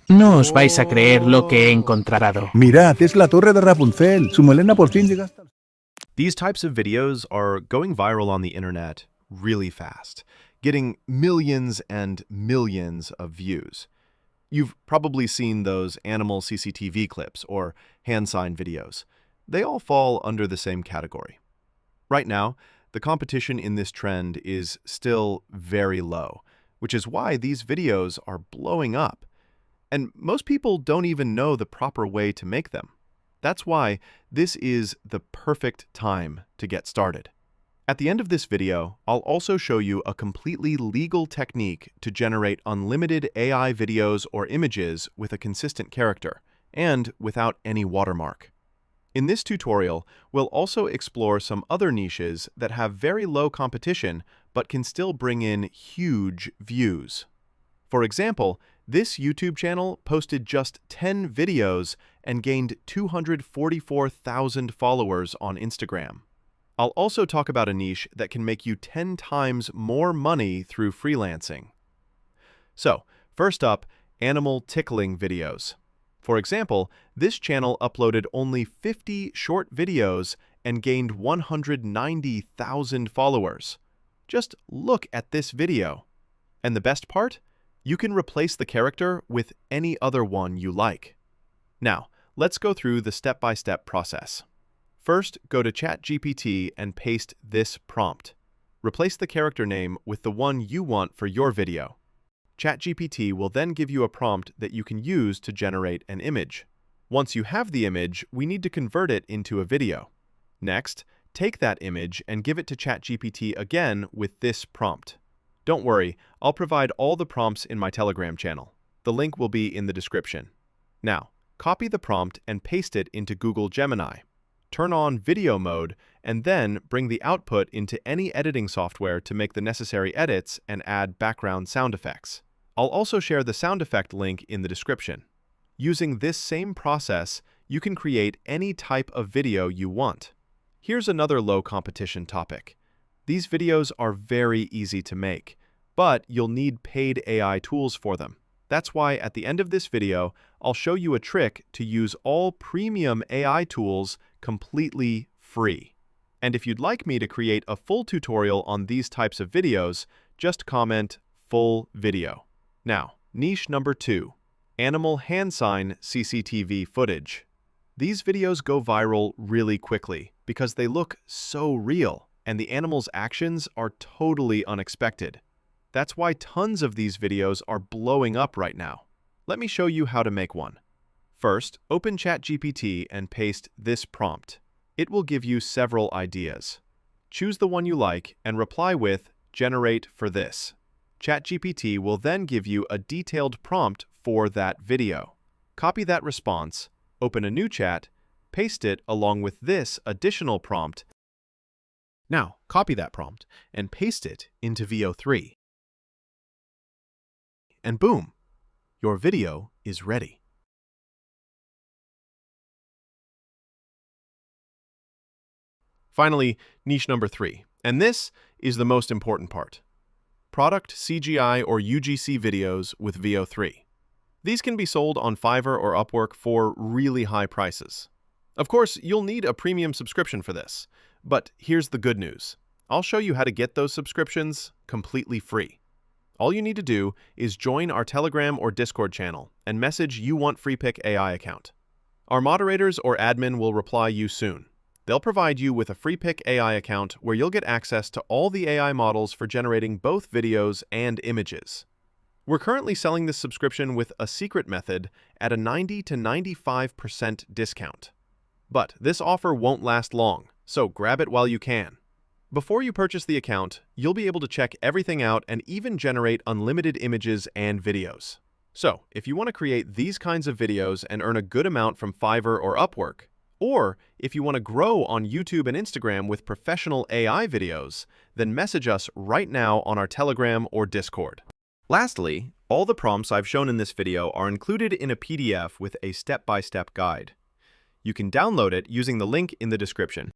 No os vais a creer lo que he encontrado. Mirad, es la torre de Rapunzel. Su melena por fin llega hasta... These types of videos are going viral on the internet really fast, getting millions and millions of views. You've probably seen those animal CCTV clips or hand sign videos. They all fall under the same category. Right now, the competition in this trend is still very low, which is why these videos are blowing up. And most people don't even know the proper way to make them. That's why this is the perfect time to get started. At the end of this video, I'll also show you a completely legal technique to generate unlimited AI videos or images with a consistent character and without any watermark. In this tutorial, we'll also explore some other niches that have very low competition but can still bring in huge views. For example, this YouTube channel posted just 10 videos and gained 244,000 followers on Instagram. I'll also talk about a niche that can make you 10 times more money through freelancing. So, first up, animal tickling videos. For example, this channel uploaded only 50 short videos and gained 190,000 followers. Just look at this video. And the best part? You can replace the character with any other one you like. Now, let's go through the step-by-step process. First, go to ChatGPT and paste this prompt. Replace the character name with the one you want for your video. ChatGPT will then give you a prompt that you can use to generate an image. Once you have the image, we need to convert it into a video. Next, take that image and give it to ChatGPT again with this prompt. Don't worry, I'll provide all the prompts in my Telegram channel. The link will be in the description. Now, copy the prompt and paste it into Google Gemini. Turn on video mode, and then bring the output into any editing software to make the necessary edits and add background sound effects. I'll also share the sound effect link in the description. Using this same process, you can create any type of video you want. Here's another low competition topic. These videos are very easy to make, but you'll need paid AI tools for them. That's why at the end of this video, I'll show you a trick to use all premium AI tools completely free. And if you'd like me to create a full tutorial on these types of videos, just comment full video. Now, niche number 2, animal hand sign CCTV footage. These videos go viral really quickly because they look so real, and the animal's actions are totally unexpected. That's why tons of these videos are blowing up right now. Let me show you how to make one. First, open ChatGPT and paste this prompt. It will give you several ideas. Choose the one you like and reply with "Generate for this." ChatGPT will then give you a detailed prompt for that video. Copy that response, open a new chat, paste it along with this additional prompt. Now, copy that prompt and paste it into Veo 3. And boom, your video is ready. Finally, niche number 3, and this is the most important part. Product CGI or UGC videos with Veo 3. These can be sold on Fiverr or Upwork for really high prices. Of course, you'll need a premium subscription for this, but here's the good news. I'll show you how to get those subscriptions completely free. All you need to do is join our Telegram or Discord channel and message "You Want Free Pick AI" account. Our moderators or admin will reply you soon. They'll provide you with a Free Pick AI account where you'll get access to all the AI models for generating both videos and images. We're currently selling this subscription with a secret method at a 90 to 95% discount. But this offer won't last long, so grab it while you can. Before you purchase the account, you'll be able to check everything out and even generate unlimited images and videos. So, if you want to create these kinds of videos and earn a good amount from Fiverr or Upwork, or if you want to grow on YouTube and Instagram with professional AI videos, then message us right now on our Telegram or Discord. Lastly, all the prompts I've shown in this video are included in a PDF with a step-by-step guide. You can download it using the link in the description.